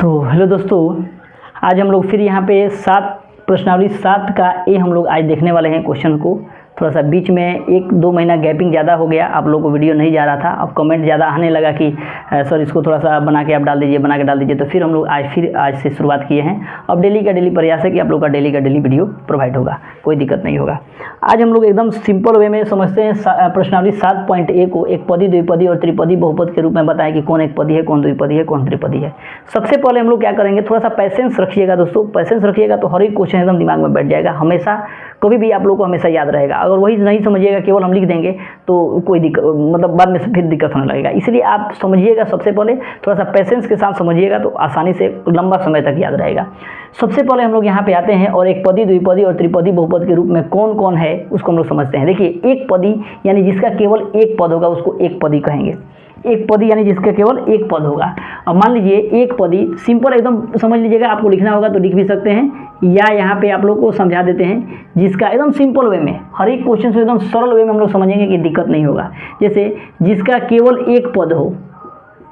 तो हेलो दोस्तों, आज हम लोग फिर यहाँ पे प्रश्नावली 7 का ए हम लोग आज देखने वाले हैं क्वेश्चन को। थोड़ा सा बीच में 1-2 महीना गैपिंग ज़्यादा हो गया, आप लोगों को वीडियो नहीं जा रहा था। अब कमेंट ज़्यादा आने लगा कि सर इसको थोड़ा सा बना के आप डाल दीजिए, तो फिर हम लोग आज से शुरुआत किए हैं। अब डेली का डेली प्रयास है कि आप लोग का डेली वीडियो प्रोवाइड होगा, कोई दिक्कत नहीं होगा। आज हम लोग एकदम सिंपल वे में समझते हैं प्रश्नावली 7.a को एक पदी, द्विपदी और त्रिपदी बहुपद के रूप में बताएं कि कौन एक पदी है, कौन द्विपदी है, कौन त्रिपदी है। सबसे पहले हम लोग क्या करेंगे, थोड़ा सा पैसेंस रखिएगा दोस्तों, पैसेंस रखिएगा तो हर एक क्वेश्चन एकदम दिमाग में बैठ जाएगा, हमेशा कभी भी आप लोग को हमेशा याद रहेगा। अगर वही नहीं समझिएगा, केवल हम लिख देंगे तो कोई दिक्कत, मतलब बाद में फिर दिक्कत होने लगेगा। इसलिए आप समझिएगा, सबसे पहले थोड़ा सा पैसेंस के साथ समझिएगा तो आसानी से लंबा समय तक याद रहेगा। सबसे पहले हम लोग यहाँ पे आते हैं और एक पदी, द्विपदी और त्रिपदी बहुपद के रूप में कौन कौन है उसको हम लोग समझते हैं। देखिए, एक पदी यानी जिसका केवल एक पद होगा उसको एक पदी कहेंगे। एक पदी यानी जिसका केवल एक पद होगा। अब मान लीजिए एक पदी, सिंपल एकदम समझ लीजिएगा, आपको लिखना होगा तो लिख भी सकते हैं या यहाँ पे आप लोग को समझा देते हैं, जिसका एकदम सिंपल वे में, हर एक क्वेश्चन से एकदम सरल वे में हम लोग समझेंगे कि दिक्कत नहीं होगा। जैसे जिसका केवल एक पद हो,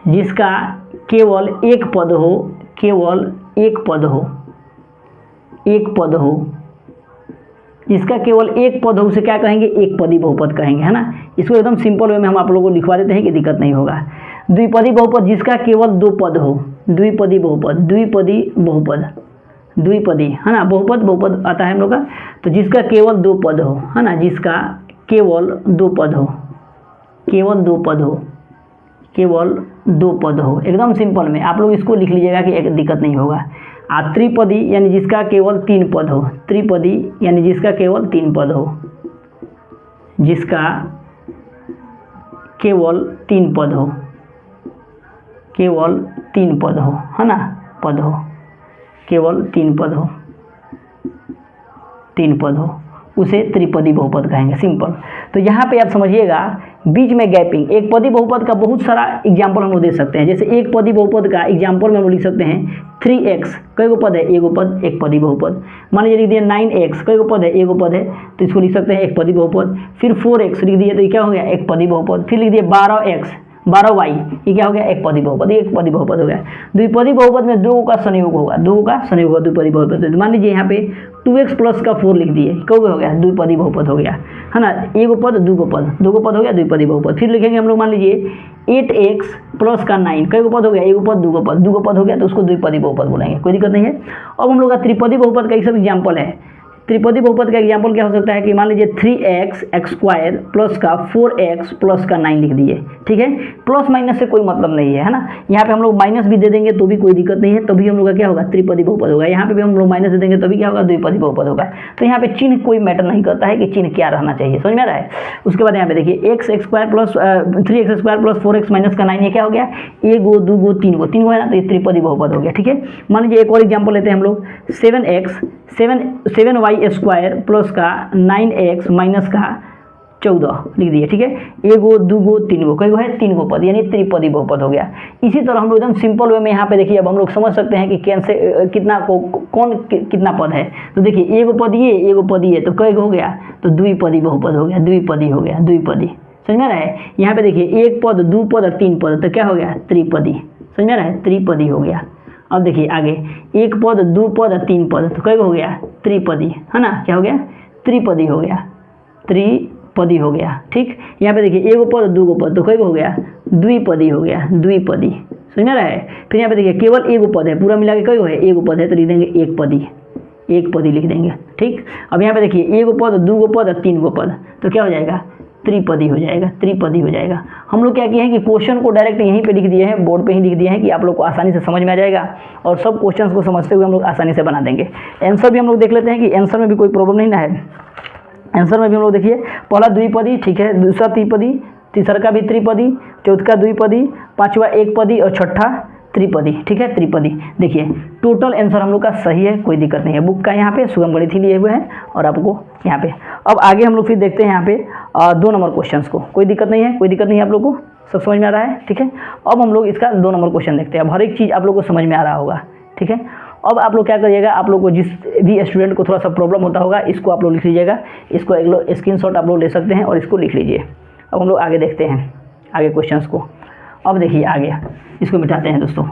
जिसका केवल एक पद हो, केवल एक पद हो, एक पद हो, जिसका केवल एक पद हो उसे क्या कहेंगे, एक पदी बहुपद कहेंगे, है ना। इसको एकदम सिंपल वे में हम आप लोगों को लिखवा देते हैं कि दिक्कत नहीं होगा। द्विपदी बहुपद, जिसका केवल दो पद हो, द्विपदी बहुपद, द्विपदी बहुपद, द्विपदी, है ना, बहुपद आता है हम लोग का। तो जिसका केवल दो पद हो, है ना, जिसका केवल दो पद हो, केवल दो पद हो, केवल दो पद हो, एकदम सिंपल में आप लोग इसको लिख लीजिएगा कि एक दिक्कत नहीं होगा। त्रिपदी यानी जिसका केवल तीन पद हो, त्रिपदी यानी जिसका केवल तीन पद हो, जिसका केवल तीन पद हो, केवल तीन पद हो, है ना, पद हो, केवल तीन पद हो, तीन पद हो, उसे त्रिपदी बहुपद कहेंगे, सिंपल। तो यहाँ पे आप समझिएगा, बीच में गैपिंग, एक पदी बहुपद का बहुत सारा एग्जाम्पल हम लोग दे सकते हैं। जैसे एक पदी बहुपद का एग्जाम्पल में हम लिख सकते हैं 3x, कई गो पद है, एगो पद, एक पदी बहुपद। मान लीजिए लिख दिए 9x, कई गो पद है, एगो पद है, तो इसको लिख सकते हैं एक पदी बहुपद। फिर 4x लिख दिए तो ये क्या हो गया, एक पदी बहुपद। फिर लिख दिए 12x, 12y, ये क्या हो गया, एक पदी बहुपद, ये एक पदी बहुपद हो गया। द्विपदी बहुपद में दो का संयोग होगा, दो का संयोग होगा द्विपदी बहुपद। मान लीजिए यहाँ पे 2x प्लस का 4 लिख दिए, कब हो गया, द्विपदी बहुपद हो गया, है ना। एगो पद, दो पद हो गया, द्विपदी बहुपद। फिर लिखेंगे हम लोग, मान लीजिए 8x प्लस का 9, कई पद हो गया, एगो पद, दो पद हो गया, तो उसको द्विपदी बहुपद बोलेंगे, कोई दिक्कत नहीं है। अब हम लोग का त्रिपदी बहुपद का एक सब एग्जाम्पल है। त्रिपदी बहुपद का एग्जाम्पल क्या हो सकता है कि मान लीजिए 3x स्क्वायर प्लस का 4x प्लस का 9 लिख दिए, ठीक है। प्लस माइनस से कोई मतलब नहीं है, है ना। यहाँ पे हम लोग माइनस भी दे देंगे तो भी कोई दिक्कत नहीं है, तभी हम लोग का क्या होगा, त्रिपदी बहुपद होगा। यहाँ पे भी हम लोग माइनस दे देंगे तभी क्या होगा, द्विपदी बहुपद होगा। तो यहाँ पे चिन्ह कोई मैटर नहीं करता है कि चिन्ह क्या रहना चाहिए, समझ में आ रहा है। उसके बाद यहाँ पे देखिए x square plus 3x square plus 4x minus का 9, ये क्या हो गया, एगो, दूगो, तीन गो है ना, तो ये त्रिपदी बहुपद हो गया, ठीक है। मान लीजिए एक और एग्जाम्पल लेते हैं हम लोग, 7y स्क्वायर प्लस का 9x माइनस का 14 लिख दिए, ठीक है। एगो, दूगो, तीन गो, कई गो है, तीन गो पद, यानी त्रिपदी बहुपद हो गया। इसी तरह हम लोग एकदम सिंपल वे में यहाँ पे देखिए, अब हम लोग समझ सकते हैं कि कैसे कितना को कौन कितना पद है। तो देखिए एगो पद ये, एगो पद ये, तो कई गो हो गया, तो द्विपदी बहुपद हो गया, द्विपदी हो गया, द्विपदी, समझ में आ रहा है। यहाँ पे देखिए एक पद, दो पद और तीन पद, तो क्या हो गया, त्रिपदी, समझ में आ रहा है, त्रिपदी हो गया। अब देखिए आगे, एक पद, दो पद और तीन पद, तो कई हो गया, त्रिपदी, है ना, क्या हो गया, त्रिपदी हो गया, त्रिपदी हो गया, ठीक। यहाँ पे देखिए एगो पद, दो पद, तो कई हो गया, द्विपदी हो गया, द्विपदी, समझ में आ रहा है। फिर यहाँ पे देखिए केवल एगो पद है, पूरा मिला के कई है, एगो पद है, तो लिख देंगे एक पदी, एक पदी लिख देंगे, ठीक। अब यहाँ पे देखिए एगो पद, दो पद और तीन गो पद, तो क्या हो जाएगा, त्रिपदी हो जाएगा, त्रिपदी हो जाएगा। हम लोग क्या किए हैं कि क्वेश्चन को डायरेक्ट यहीं पे लिख दिए हैं, बोर्ड पे ही लिख दिए हैं कि आप लोग को आसानी से समझ में आ जाएगा, और सब क्वेश्चंस को समझते हुए हम लोग आसानी से बना देंगे। आंसर भी हम लोग देख लेते हैं कि आंसर में भी कोई प्रॉब्लम नहीं ना है। आंसर में भी हम लोग देखिए, पहला द्विपदी, ठीक है, दूसरा त्रिपदी, तीसरा का भी त्रिपदी, चौथा द्विपदी, पांचवा एक पदी और छठा त्रिपदी, ठीक है, त्रिपदी। देखिए टोटल आंसर हम लोग का सही है, कोई दिक्कत नहीं है। बुक का यहाँ पे सुगम गणित ही लिए हुए हैं और आपको यहाँ पे। अब आगे हम लोग फिर देखते हैं यहाँ पे 2 नंबर क्वेश्चंस को, कोई दिक्कत नहीं है, कोई दिक्कत नहीं है, आप लोग को सब समझ में आ रहा है, ठीक है। अब हम लोग इसका 2 नंबर क्वेश्चन देखते हैं। अब हर एक चीज़ आप लोग को समझ में आ रहा होगा, ठीक है। अब आप लोग क्या करिएगा, आप लोग को जिस भी स्टूडेंट को थोड़ा सा प्रॉब्लम होता होगा, इसको आप लोग लिख लीजिएगा, इसको एक स्क्रीनशॉट आप लोग ले सकते हैं और इसको लिख लीजिए। अब हम लोग आगे देखते हैं आगे क्वेश्चंस को। अब देखिए आगे इसको मिटाते हैं दोस्तों।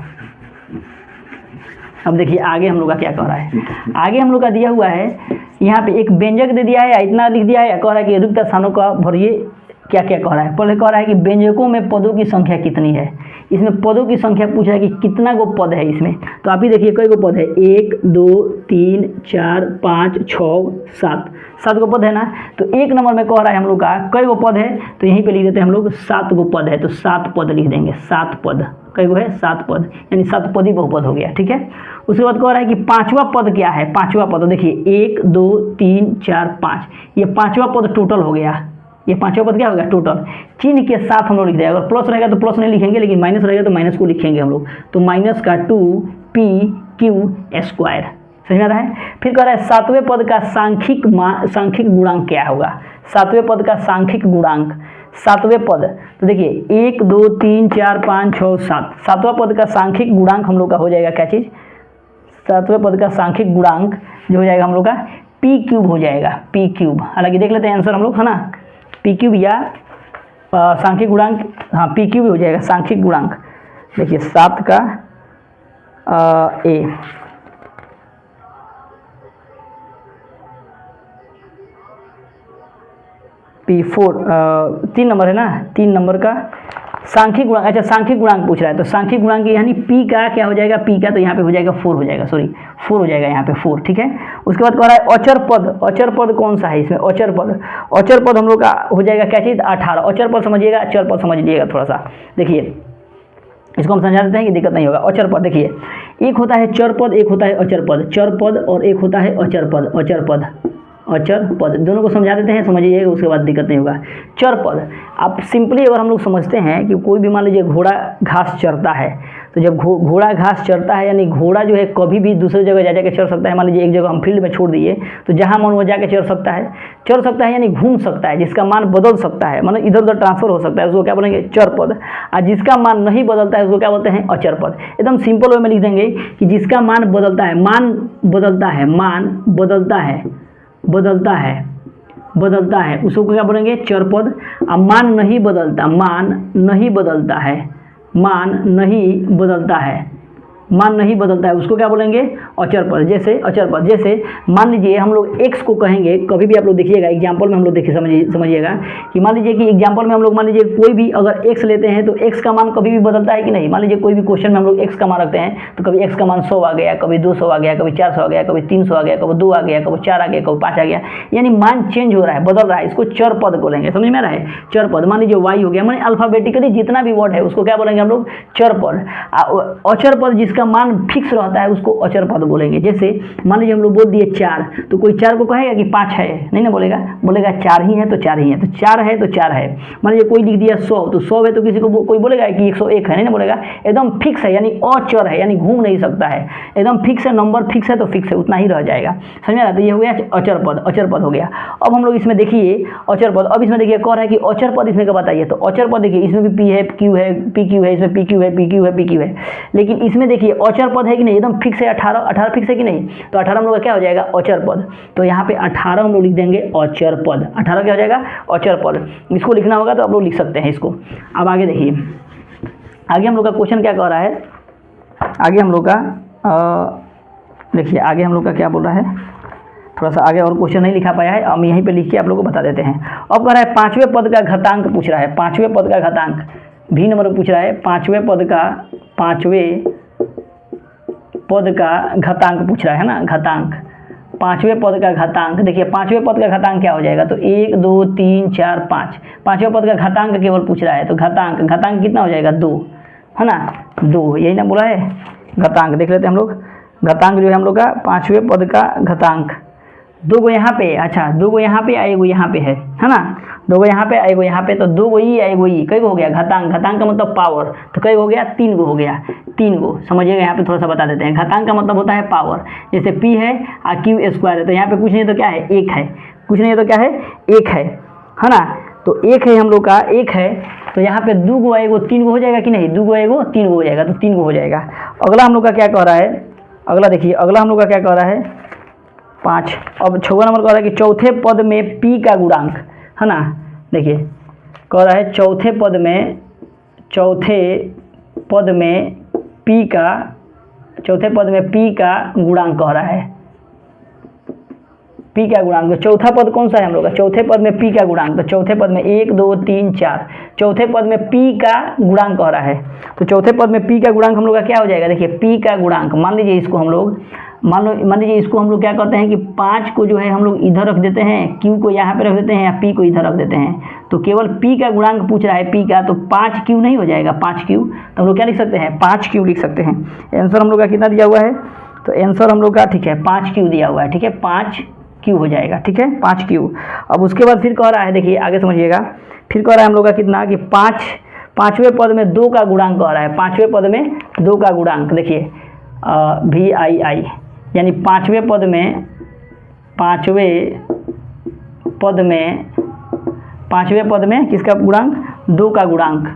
अब देखिए आगे हम लोग का क्या कह रहा है। आगे हम लोग का दिया हुआ है यहाँ पे एक व्यंजक दे दिया है या इतना लिख दिया है, या कह रहा है कि रिक्त स्थानों का भरिए। क्या क्या कह रहा है, पहले कह रहा है कि व्यंजकों में पदों की संख्या कितनी है। इसमें पदों की संख्या पूछ रहा है कि कितना गो पद है इसमें। तो आप ही देखिए कई गो पद है, 1 2 3 4 5 6 7 गो पद है ना। तो एक नंबर में कह रहा है हम लोग का कई गो पद है, तो यहीं पे लिख देते हैं हम लोग 7 गो पद है। तो 7 पद लिख देंगे, 7 पद। कई गो है, 7 पद, यानी 7 पद ही बहुपद हो गया। ठीक है, उसके बाद कह रहा है कि पांचवा पद क्या है। पांचवा पद देखिए 1 2 3 4 5, ये पांचवा पद टोटल हो गया। ये पांचवा पद क्या होगा टोटल, चिन्ह के साथ हम लोग लिख देंगे। अगर प्लस रहेगा तो प्लस नहीं लिखेंगे, लेकिन माइनस रहेगा तो माइनस को लिखेंगे हम लोग। तो माइनस का 2pq²। समझ में आ रहा है। फिर कह रहा है सातवें पद का सांख्यिक गुणांक क्या होगा। सातवें पद का सांख्यिक गुणांक, सातवें पद तो देखिए 1 2 3 4 5 6 7, सातवां पद का सांख्यिक गुणांक हम लोग का हो जाएगा क्या चीज़, सातवें पद का सांख्यिक गुणांक जो हो जाएगा हम लोग का p³ हो जाएगा, p³। हालांकि देख लेते हैं आंसर हम लोग, है ना। p³ या सांख्यिक गुणांक, हाँ p³ हो जाएगा सांख्यिक गुणांक। देखिए 7 का a, p4 3 नंबर है ना, 3 नंबर का सांख्यिक गुणांक। अच्छा सांख्यिक गुणांक पूछ रहा है, तो सांख्यिक गुणांक यानी p का क्या हो जाएगा, p का तो यहाँ पे हो जाएगा 4 हो जाएगा, सॉरी 4 हो जाएगा यहाँ पे 4। ठीक है, उसके बाद कह रहा है अचर पद। अचर पद कौन सा है इसमें, अचर पद। अचर पद हम लोग का हो जाएगा क्या चीज़ 18। अचर पद समझिएगा, चर पद समझ लीजिएगा थोड़ा सा। देखिए इसको हम समझा देते हैं कि दिक्कत नहीं होगा। अचर पद देखिए एक होता है चर पद, एक होता है अचर पद। चर पद और एक होता है अचर पद। अचर पद, अचर पद, दोनों को समझा देते हैं, समझिएगा, उसके बाद दिक्कत नहीं होगा। चर पद आप सिंपली अगर हम लोग समझते हैं कि कोई भी मान लीजिए घोड़ा घास चरता है, तो जब घोड़ा घास चरता है यानी घोड़ा जो है कभी भी दूसरी जगह जा के चर सकता है। मान लीजिए एक जगह हम फील्ड में छोड़ दिए तो जहाँ मन वो जाके चर सकता है। चर सकता है यानी घूम सकता है, जिसका मान बदल सकता है, मतलब इधर उधर ट्रांसफर हो सकता है, उसको क्या बोलेंगे चर पद। और जिसका मान नहीं बदलता है उसको क्या बोलते हैं अचर पद। एकदम सिंपल वे में लिख देंगे कि जिसका मान बदलता है, मान बदलता है, मान बदलता है, बदलता है, बदलता है, उसको क्या बोलेंगे चर पद। और मान नहीं बदलता, मान नहीं बदलता है, मान नहीं बदलता है, मान नहीं बदलता है, उसको क्या बोलेंगे अचर पद। जैसे अचर पद, जैसे मान लीजिए हम लोग x को कहेंगे, कभी भी आप लोग देखिएगा एग्जाम्पल में हम लोग देखिए समझिएगा कि मान लीजिए कि एग्जाम्पल में हम लोग मान लीजिए कोई भी अगर x लेते हैं तो x का मान कभी भी बदलता है कि नहीं। मान लीजिए कोई भी क्वेश्चन में हम लोग x का मान रखते हैं तो कभी x का मान 100 आ गया, कभी 200 आ गया, कभी 400 आ गया, कभी 300 आ गया, कभी 2 आ गया, कभी 4 आ गया, कभी 5 आ गया, यानी मान चेंज हो रहा है, बदल रहा है, इसको चर पद बोलेंगे। समझ में आ रहा है चर पद। मान लीजिए y हो गया, माने अल्फाबेटिकली जितना भी वर्ड है उसको क्या बोलेंगे हम लोग चर पद। अचर पद जिसका मान फिक्स रहता है उसको अचर पद बोलेंगे। जैसे मान लीजिए हम लोग बोल दिए 4, तो कोई 4 को कहेगा कि 5 है, नहीं ना बोलेगा, बोलेगा 4 ही है तो 4 ही है, तो 4 है तो 4 है। मान लीजिए कोई लिख दिया 100, तो 100 है तो किसी को कोई बोलेगा कि 101 है, नहीं ना बोलेगा, एकदम फिक्स है यानी अचर है, यानी घूम नहीं सकता है, एकदम फिक्स है, नंबर फिक्स है तो फिक्स है, उतना ही रह जाएगा। समझ में आ रहा है। तो ये हो गया अचर पद, अचर पद हो गया। अब हम लोग इसमें देखिए अचर पद, अब इसमें देखिए कह रहा है कि अचर पद इसमें का बताइए। तो अचर पद देखिए इसमें भी p है, q है, pq है, इसमें pq है, pq है, pq है, लेकिन इसमें देखिए अचर पद है कि नहीं, एकदम फिक्स है। 18 फिक्स है कि नहीं, तो 18 हम लोग का क्या हो जाएगा अचर पद। तो यहाँ पे 18 हम लोग लिख देंगे अचर पद। 18 क्या हो जाएगा अचर पद। इसको लिखना होगा तो आप लोग लिख सकते हैं इसको। अब आगे देखिए, आगे हम लोग का क्वेश्चन क्या कह रहा है, आगे हम लोग का देखिए आगे हम लोग का क्या बोल रहा है, थोड़ा सा आगे और क्वेश्चन नहीं लिखा पाया है, हम यहीं पे लिख के आप लोगों को बता देते हैं। अब कह रहा है 5वें पद का घातांक पूछ रहा है। 5वें पद का घातांक भी नंबर पूछ रहा है। 5वें पद का, 5वें पद का घातांक पूछ रहा है ना, घातांक। 5वें पद का घातांक देखिए 5वें पद का घातांक क्या हो जाएगा, तो 1 2 3 4 5। 5वें पद का घातांक केवल पूछ रहा है, तो घातांक, घातांक कितना हो जाएगा 2, है ना, 2, यही ना बोला है घातांक। देख लेते हैं हम लोग घातांक जो है हम लोग का 5वें पद का घातांक। 2 गो यहाँ पे, अच्छा 2 गो यहाँ पे, एगो यहाँ पे है ना, 2 गो यहाँ पे, एगो यहाँ पे, तो 2 गो ई, एगो ई, कई गो हो गया घातांक। घातांक का मतलब पावर, तो कई गो हो गया 3 गो हो गया, 3 गो। समझिएगा यहाँ पे थोड़ा सा बता देते हैं। घातांक का मतलब होता है पावर, जैसे p है और q² है, तो यहाँ पे कुछ नहीं तो क्या है 1 है, कुछ नहीं तो क्या है 1 है ना, तो 1 है हम लोग का, 1 है, तो यहाँ पे 2 गो एगो 3 गो हो जाएगा कि नहीं, 2 गो एगो 3 गो हो जाएगा, तो 3 गो हो जाएगा। अगला हम लोग का क्या कह रहा है, अगला देखिए अगला हम लोग का क्या कह रहा है 5। अब 6वां नंबर कह रहा है कि चौथे पद में p का गुणांक, है ना। देखिए कह रहा है चौथे पद में p का चौथे पद में p का गुणांक कह रहा है, p का गुणांक। तो चौथा पद कौन सा है हम लोग का? चौथे पद में p का गुणांक। तो चौथे पद में 1 2 3 4, चौथे पद में p का गुणांक कह रहा है। तो चौथे पद में p का गुणांक हम लोग का क्या हो जाएगा? देखिए p का गुणांक, मान लीजिए इसको हम लोग क्या करते हैं कि 5 को जो है हम लोग इधर रख देते हैं, q को यहाँ पे रख देते हैं, या p को इधर रख देते हैं। तो केवल p का गुणांक पूछ रहा है, p का, तो 5q नहीं हो जाएगा? 5q, तो हम लोग क्या लिख सकते हैं? 5q लिख सकते हैं। आंसर हम लोग का कितना दिया हुआ है? तो आंसर हम लोग का, ठीक है, 5q दिया हुआ है, ठीक है, 5q हो जाएगा, ठीक है, 5q। अब उसके बाद फिर कह रहा है, देखिए आगे समझिएगा, फिर कह रहा है हम लोग का कितना कि 5वें पद में 2 का गुणांक कह रहा है। 5वें पद में 2 का गुणांक, देखिए VII, यानी 5वें पद में किसका गुणांक? 2 का गुणांक।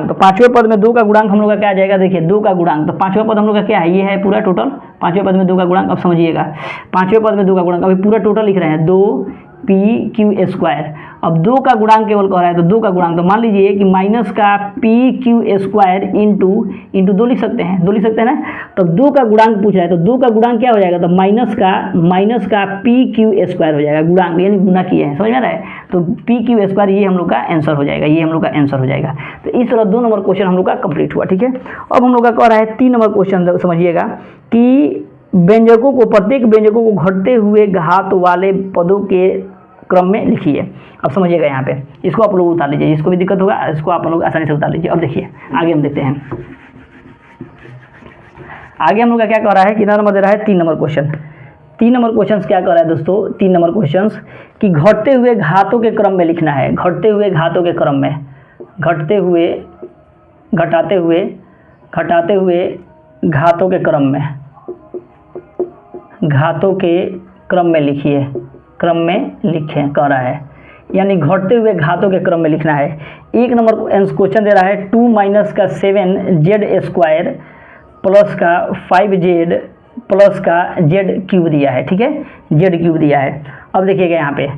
तो 5वें पद में 2 का गुणांक हम लोग का क्या आ जाएगा? देखिए 2 का गुणांक, तो 5वां पद हम लोग का क्या है? ये है पूरा टोटल। 5वें पद में 2 का गुणांक, अब समझिएगा, 5वें पद में 2 का गुणांक, अभी पूरा टोटल लिख रहे हैं, 2pq²। अब 2 का गुणांक केवल कह रहा है, तो 2 का गुणांक, तो मान लीजिए कि माइनस का pq² इंटू 2 लिख सकते हैं, 2 लिख सकते हैं ना। तो 2 का गुणांक पूछ रहा है, तो 2 का गुणांक क्या हो जाएगा? तो माइनस का pq² हो जाएगा, गुणांक यानी गुना किए हैं, समझ में आ रहा है? तो pq² ये हम लोग का आंसर हो जाएगा, ये हम लोग का आंसर हो जाएगा। तो इस तरह 2 नंबर क्वेश्चन हम लोग का कंप्लीट हुआ, ठीक है। अब हम लोग का कह रहा है 3 नंबर क्वेश्चन, समझिएगा कि प्रत्येक व्यंजकों को घटते हुए घात वाले पदों के क्रम में लिखिए। अब समझिएगा, यहाँ पे इसको आप लोग उतार लीजिए, जिसको भी दिक्कत होगा इसको आप लोग आसानी से उतार लीजिए। अब देखिए आगे हम देखते हैं, आगे हम लोग का क्या कह रहा है, कितना नंबर दे रहा है? 3 नंबर क्वेश्चन। 3 नंबर क्वेश्चन क्या कह रहा है दोस्तों? 3 नंबर क्वेश्चन कि घटते हुए घातों के क्रम में लिखना है, घटते हुए घातों के क्रम में, घटाते हुए घातों के क्रम में लिखिए, क्रम में लिखें कह रहा है, यानी घटते हुए घातों के क्रम में लिखना है। 1 नंबर क्वेश्चन दे रहा है 2 माइनस का 7z² प्लस का 5z प्लस का z³ दिया है, ठीक है, z³ दिया है। अब देखिएगा यहाँ पे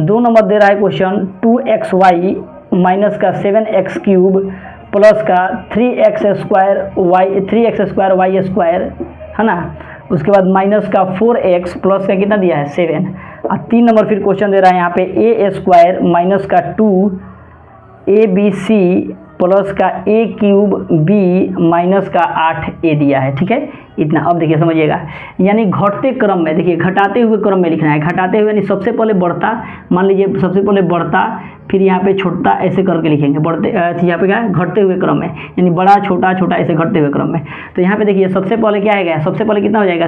2 नंबर दे रहा है क्वेश्चन 2xy माइनस का 7x³ प्लस का 3x² y², है ना। उसके बाद माइनस का 4x प्लस का कितना दिया है? 7। और 3 नंबर फिर क्वेश्चन दे रहा है यहाँ पे a² माइनस का 2abc प्लस का a³ b माइनस का 8a दिया है, ठीक है, इतना। अब देखिए समझिएगा, यानी घटते क्रम में, देखिए घटाते हुए क्रम में लिखना है। घटाते हुए यानी सबसे पहले बढ़ता, मान लीजिए सबसे पहले बढ़ता, फिर यहाँ पे छोटा, ऐसे करके लिखेंगे, बढ़ते यहाँ पे क्या है? घटते हुए क्रम में, यानी बड़ा छोटा छोटा ऐसे घटते हुए क्रम में। तो यहाँ पे देखिए सबसे पहले क्या है, सबसे पहले कितना हो जाएगा?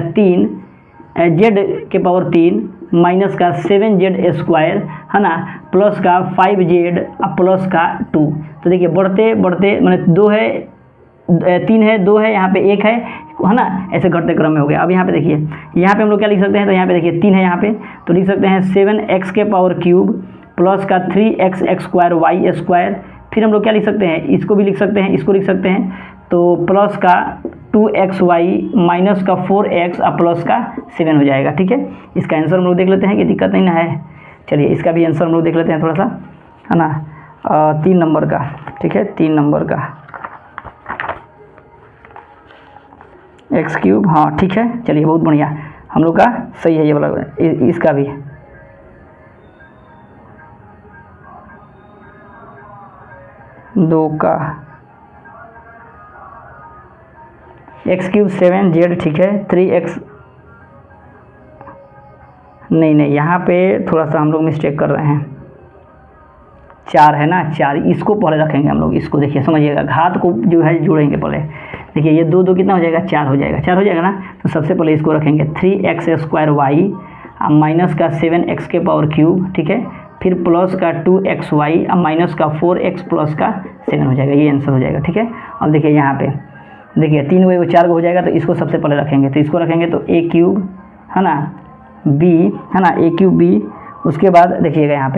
3z³ माइनस का 7z², है ना, प्लस का 5z प्लस का 2। तो देखिए बढ़ते बढ़ते मैंने 2 है, 3 है, 2 है, यहाँ पे 1 है ना, ऐसे घटते क्रम में हो गया। अब यहाँ पे देखिए, यहाँ पे हम लोग क्या लिख सकते हैं? तो यहाँ पे देखिए 3 है यहाँ पे, तो लिख सकते हैं 7x³ प्लस का 3x² y²। फिर हम लोग क्या लिख सकते हैं? इसको भी लिख सकते हैं, इसको लिख सकते हैं, तो प्लस का 2xy माइनस का 4x और प्लस का 7 हो जाएगा, ठीक है। इसका आंसर हम लोग देख लेते हैं कि दिक्कत नहीं ना है। चलिए इसका भी आंसर हम लोग देख लेते हैं थोड़ा सा, है ना, 3 नंबर का, ठीक है, 3 नंबर का x³, हाँ ठीक है। चलिए बहुत बढ़िया, हम लोग का सही है ये वाला, इसका भी। दो का x³ 7z, ठीक है, 3x, नहीं यहाँ पे थोड़ा सा हम लोग मिस्टेक कर रहे हैं, 4 है ना, 4, इसको पहले रखेंगे हम लोग। इसको देखिए समझिएगा, घात को जो है जोड़ेंगे पहले। देखिए ये 2 कितना हो जाएगा? 4 हो जाएगा, 4 हो जाएगा ना। तो सबसे पहले इसको रखेंगे 3x² y माइनस का 7x³, ठीक है, फिर प्लस का 2xy माइनस का 4x प्लस का 7 हो जाएगा, ये आंसर हो जाएगा, ठीक है। अब देखिए यहाँ पे देखिए 3 को 4 हो जाएगा, तो इसको सबसे पहले रखेंगे, तो इसको रखेंगे तो a³ है ना, b है ना, a³ b। उसके बाद देखिएगा यहाँ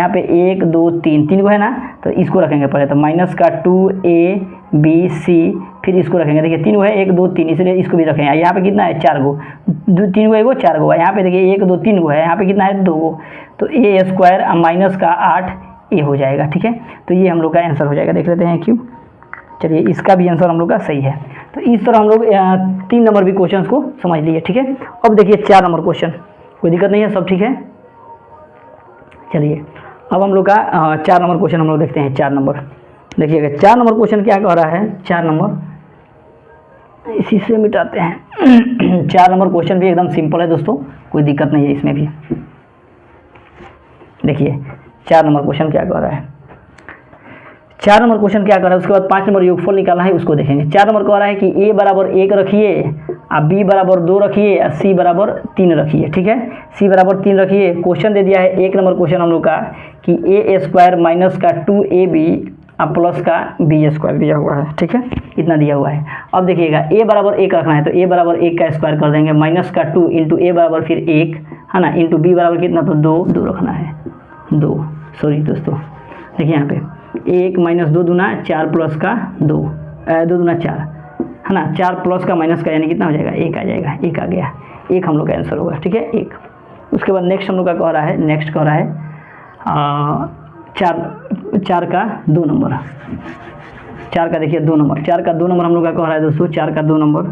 पे 1 2 3 को है ना, तो इसको रखेंगे पहले, तो माइनस का 2abc, फिर इसको रखेंगे। देखिए 3 है, 1 2 3, इसलिए इसको भी रखेंगे। यहाँ पे कितना है? 4 गो, 3 को 1 गो 4 गो है। यहाँ पे देखिए 1 2 3 गो है, यहाँ पे कितना है? 2 गो, तो a² माइनस का 8a हो जाएगा, ठीक है। तो ये हम लोग का आंसर हो जाएगा, देख लेते हैं क्यों। चलिए इसका भी आंसर हम लोग का सही है। तो इस तरह हम लोग 3 नंबर भी क्वेश्चन को समझ लिए, ठीक है। अब देखिए 4 नंबर क्वेश्चन, कोई दिक्कत नहीं है, सब ठीक है। चलिए अब हम लोग का 4 नंबर क्वेश्चन हम लोग देखते हैं। 4 नंबर देखिएगा, 4 नंबर क्वेश्चन क्या कह रहा है। 4 नंबर इसी से मिटाते हैं। 4 नंबर क्वेश्चन भी एकदम सिंपल है दोस्तों, कोई दिक्कत नहीं है इसमें भी। देखिए 4 नंबर क्वेश्चन क्या कह रहा है। 4 नंबर क्वेश्चन क्या कर रहा है, उसके बाद 5 नंबर योगफल निकालना है, उसको देखेंगे। 4 नंबर कह रहा है कि a बराबर 1 रखिए, b बराबर 2 रखिए, c बराबर 3 रखिए, ठीक है। c बराबर 3 रखिए। क्वेश्चन दे दिया है 1 नंबर क्वेश्चन हम लोग का कि a² माइनस का 2ab प्लस का b² दिया हुआ है, ठीक है, इतना दिया हुआ है। अब देखिएगा a बराबर 1 रखना है तो a बराबर 1 का स्क्वायर कर देंगे, माइनस का 2 इंटू a बराबर फिर 1 है ना, इंटू b बराबर कितना, तो 2 रखना है, 2 सॉरी दोस्तों। देखिए यहाँ पे 1 माइनस 2 दूना 4 प्लस का 2 दूना 4 है ना, 4 प्लस का माइनस का यानी कितना हो जाएगा, 1 आ जाएगा, 1 आ गया, 1 हम लोग का आंसर होगा, ठीक है, 1। उसके बाद नेक्स्ट हम लोग का कह रहा है, नेक्स्ट कह रहा है 4 का 2 नंबर, 4 का देखिए 2 नंबर, 4 का 2 नंबर हम लोग का कह रहा है दोस्तों। 4 का 2 number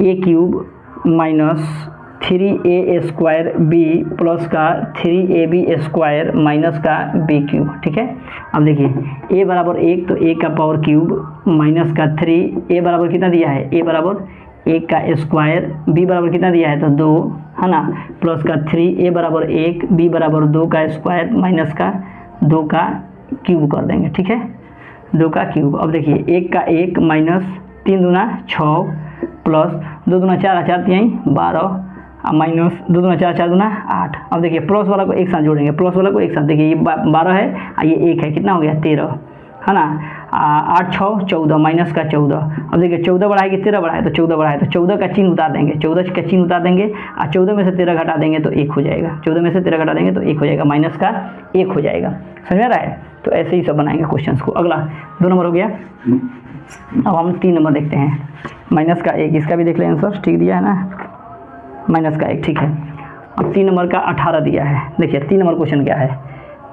a³ minus 3a² b plus का 3ab² माइनस का b³, ठीक है। अब देखिए a बराबर 1 तो a का पावर क्यूब माइनस का 3, a बराबर कितना दिया है, a बराबर 1 का स्क्वायर, b बराबर कितना दिया है, तो 2 है ना, प्लस का 3, a बराबर 1, b बराबर 2 का स्क्वायर माइनस का 2 का क्यूब कर देंगे, ठीक है, 2 का क्यूब। अब देखिए 1 का 1 माइनस 3 दूना 6 प्लस 2 दूना 4, 4 3 12 माइनस 2 दूना 4, 4 दूना 8। अब देखिए प्लस वाला को एक साथ जोड़ेंगे, प्लस वाला को एक साथ, देखिए ये 12 है और ये 1 है, कितना हो गया 13 है ना, 8 6 14 माइनस का 14। अब देखिए 14 बढ़ाए कि 13 बढ़ाए, तो 14 बढ़ाए तो 14 का चिन्ह उतार देंगे, 14 का चिन्ह उतार देंगे और 14 में से 13 घटा देंगे तो 1 हो जाएगा, 14 में से 13 घटा देंगे तो 1 हो जाएगा, माइनस का 1 हो जाएगा, समझ में आ रहा है। तो ऐसे ही सब बनाएंगे क्वेश्चन को। अगला 2 नंबर हो गया। अब हम 3 नंबर देखते हैं, माइनस का 1, इसका भी देख लें आंसर, ठीक दिया है ना, माइनस का 1, ठीक है। अब 3 नंबर का 18 दिया है। देखिए 3 नंबर क्वेश्चन क्या है,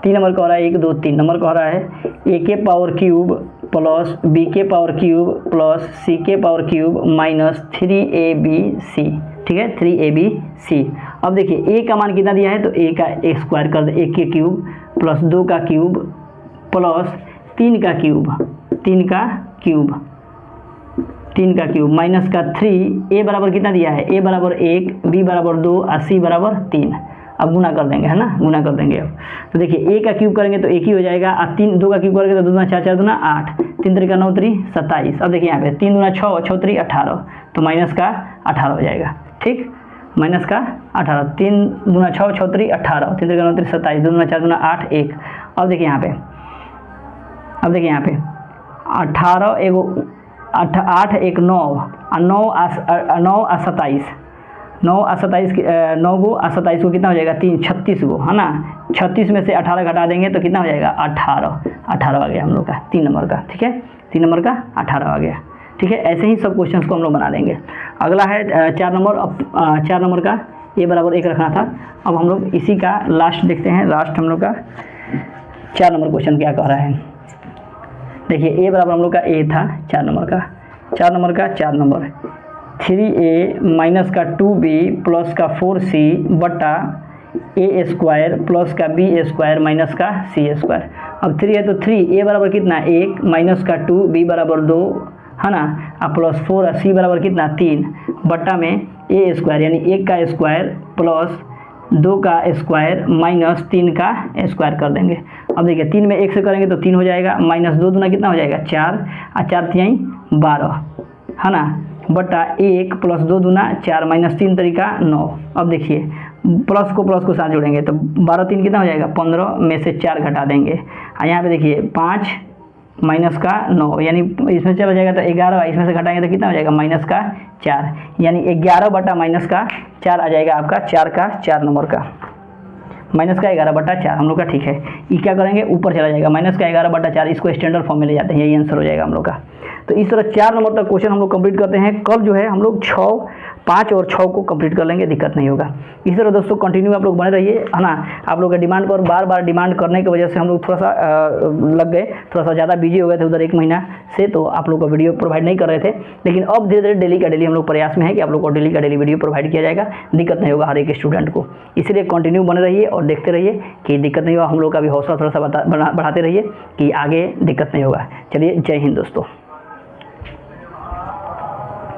3 नंबर कह रहा है 1 2 3 नंबर कह रहा है a के पावर क्यूब प्लस b के पावर क्यूब प्लस c के पावर क्यूब माइनस 3abc, ठीक है, 3abc। अब देखिए a का मान कितना दिया है, तो a का स्क्वायर कर दे, 1 के क्यूब प्लस 2 का क्यूब प्लस 3 का क्यूब, 3 का क्यूब, 3 का क्यूब माइनस का 3, a बराबर कितना दिया है, a बराबर 1, b बराबर 2 और c बराबर 3। अब गुना कर देंगे, है ना, गुना कर देंगे। अब तो देखिए a का क्यूब करेंगे तो 1 ही हो जाएगा, और 2 का क्यूब करेंगे तो 2 दूना 4, 4 दूना 8, 3 3 का 9 3 27। अब देखिए यहाँ पे 3 दूना 6, 6 3 18, तो माइनस का 18 हो जाएगा, ठीक, माइनस का 18, 3 दूना 6, 6 3 18, 3 3 का 9 3 27, 2 दूना 4 दूना 8 1। अब देखिए यहाँ पे, अब देखिए यहाँ पे 18 एगो 8 1 9 और 9 और 27, 9 और 27 9 गो और 27 को कितना हो जाएगा, 3 36 गो, है ना। 36 में से 18 घटा देंगे तो कितना हो जाएगा, 18 आ गया हम लोग का 3 नंबर का, ठीक है, 3 नंबर का 18 आ गया, ठीक है। ऐसे ही सब क्वेश्चंस को हम लोग बना लेंगे। अगला है 4 नंबर। अब 4 नंबर का a बराबर 1 रखना था। अब हम लोग इसी का लास्ट देखते हैं, लास्ट हम लोग का 4 नंबर क्वेश्चन क्या कह रहा है। देखिए a बराबर हम लोग का a था 4 नंबर का, 4 नंबर का 4 नंबर 3a माइनस का 2b प्लस का 4c बटा a स्क्वायर प्लस का b स्क्वायर माइनस का c स्क्वायर। अब 3 है तो 3, a बराबर कितना 1 माइनस का 2, b बराबर 2, है ना, और प्लस 4 और c बराबर कितना 3 बटा में a स्क्वायर यानी 1 का स्क्वायर प्लस 2 का स्क्वायर माइनस 3 का स्क्वायर कर देंगे। अब देखिए 3 में 1 से करेंगे तो 3 हो जाएगा, माइनस 2 दूना कितना हो जाएगा 4 और 4 3 12, है ना, बटा 1 प्लस 2 दूना 4 माइनस 3 तरीका 9। अब देखिए प्लस को साथ जोड़ेंगे तो 12 3 कितना हो जाएगा 15 में से 4 घटा देंगे, और यहाँ पे देखिए 5 माइनस का 9 यानी इसमें चला जाएगा तो 11, इसमें से घटाएंगे तो कितना हो जाएगा माइनस का 4 यानी 11 बटा माइनस का 4 आ जाएगा आपका 4 का 4 नंबर का, माइनस का 11 बटा 4 हम लोग का, ठीक है। ये क्या करेंगे ऊपर चला जाएगा, माइनस का 11 बटा 4, इसको स्टैंडर्ड फॉर्म में ले जाते हैं, यही आंसर हो जाएगा हम लोग का। तो इस तरह 4 नंबर तक क्वेश्चन हम लोग कंप्लीट करते हैं। कल जो है हम लोग 5 और 6 को कंप्लीट कर लेंगे, दिक्कत नहीं होगा। इसी तरह दोस्तों कंटिन्यू आप लोग बने रहिए, है ना। आप लोग का डिमांड पर बार बार डिमांड करने की वजह से हम लोग थोड़ा सा लग गए, थोड़ा सा ज़्यादा बिजी हो गए थे उधर 1 महीना से, तो आप लोग को वीडियो प्रोवाइड नहीं कर रहे थे। लेकिन अब धीरे धीरे डेली का डेली हम लोग प्रयास में है कि आप लोग को डेली का डेली वीडियो प्रोवाइड किया जाएगा, दिक्कत नहीं होगा हर एक स्टूडेंट को। इसलिए कंटिन्यू बने रहिए और देखते रहिए कि दिक्कत नहीं होगा, हम लोग का भी हौसला थोड़ा सा बढ़ाते रहिए कि आगे दिक्कत नहीं होगा। चलिए, जय हिंद दोस्तों।